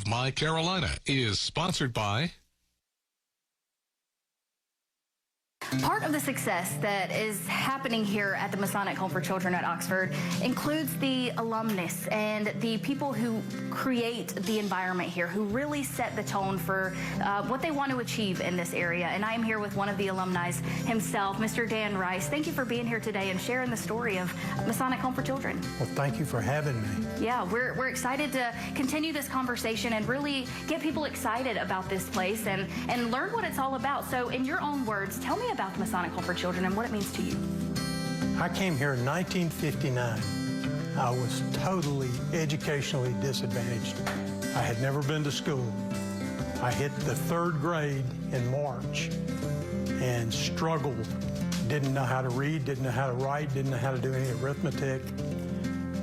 My Carolina is sponsored by... Part of the success that is happening here at the Masonic Home for Children at Oxford includes the alumnus and the people who create the environment here, who really set the tone for what they want to achieve in this area. And I am here with one of the alumni himself, Mr. Dan Rice. Thank you for being here today and sharing the story of Masonic Home for Children. Well, thank you for having me. Yeah, we're excited to continue this conversation and really get people excited about this place and learn what it's all about. So in your own words, tell me about the Masonic Home for Children and what it means to you. I came here in 1959. I was totally educationally disadvantaged. I had never been to school. I hit the 3rd grade in March and struggled. Didn't know how to read, didn't know how to write, didn't know how to do any arithmetic.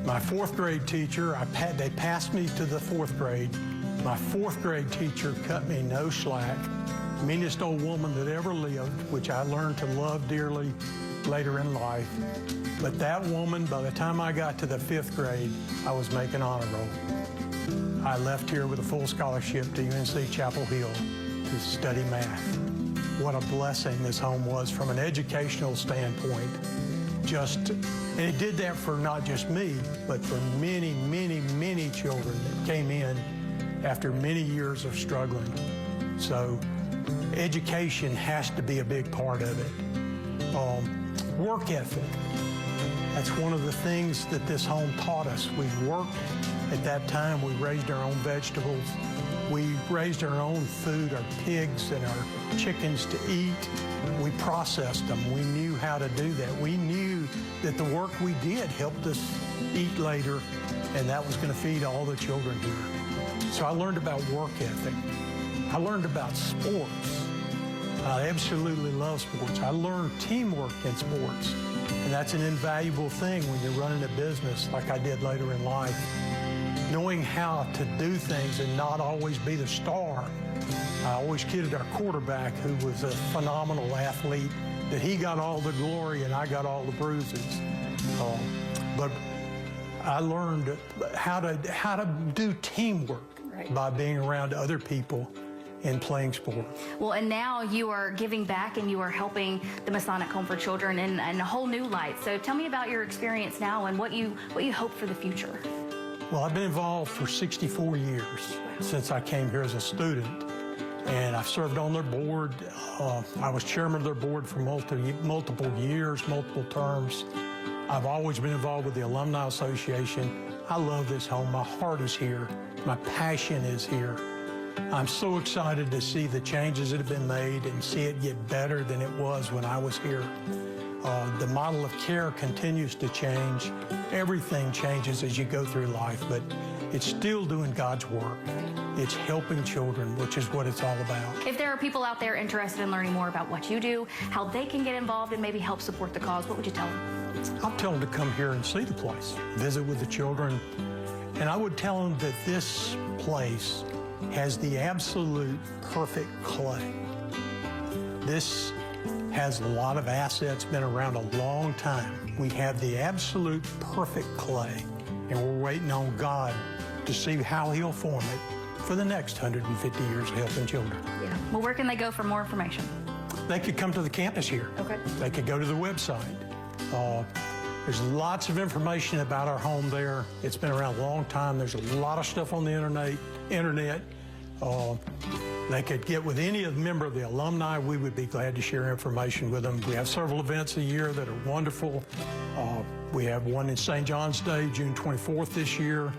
My 4th grade teacher, they passed me to the 4th grade. My 4th grade teacher cut me no slack. Meanest old woman that ever lived, which I learned to love dearly later in life. But that woman, by the time I got to the 5th grade, I was making honor roll. I left here with a full scholarship to UNC Chapel Hill to study math. What a blessing this home was from an educational standpoint. And it did that for not just me, but for many, many, many children that came in after many years of struggling. So education has to be a big part of it. Work ethic. That's one of the things that this home taught us. We worked at that time. We raised our own vegetables. We raised our own food, our pigs and our chickens to eat. We processed them. We knew how to do that. We knew that the work we did helped us eat later, and that was going to feed all the children here. So I learned about work ethic. I learned about sports. I absolutely love sports. I learned teamwork in sports, and that's an invaluable thing when you're running a business like I did later in life. Knowing how to do things and not always be the star. I always kidded our quarterback, who was a phenomenal athlete, that he got all the glory and I got all the bruises. But I learned how to do teamwork by being around other people and playing sport. Well, and now you are giving back and you are helping the Masonic Home for Children in a whole new light. So tell me about your experience now and what you hope for the future. Well, I've been involved for 64 years since I came here as a student, and I've served on their board. I was chairman of their board for multiple years, multiple terms. I've always been involved with the Alumni Association. I love this home. My heart is here. My passion is here. I'm so excited to see the changes that have been made and see it get better than it was when I was here. The model of care continues to change. Everything changes as you go through life, but it's still doing God's work. It's helping children, which is what it's all about. If there are people out there interested in learning more about what you do, how they can get involved and maybe help support the cause, what would you tell them? I'll tell them to come here and see the place, visit with the children, and I would tell them that this place has the absolute perfect clay. This has a lot of assets, been around a long time. We have the absolute perfect clay, and we're waiting on God to see how he'll form it for the next 150 years of helping children. Yeah. Well, where can they go for more information? They could come to the campus here. Okay. They could go to the website. There's lots of information about our home there. It's been around a long time. There's a lot of stuff on the internet. They could get with any member of the alumni. We would be glad to share information with them. We have several events a year that are wonderful. We have one in St. John's Day, June 24th this year.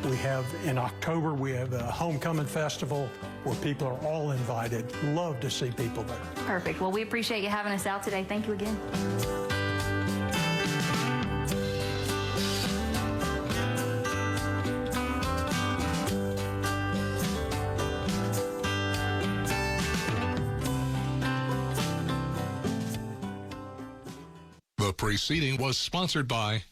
We have, in October, we have a homecoming festival where people are all invited. Love to see people there. Perfect. Well, we appreciate you having us out today. Thank you again. The preceding was sponsored by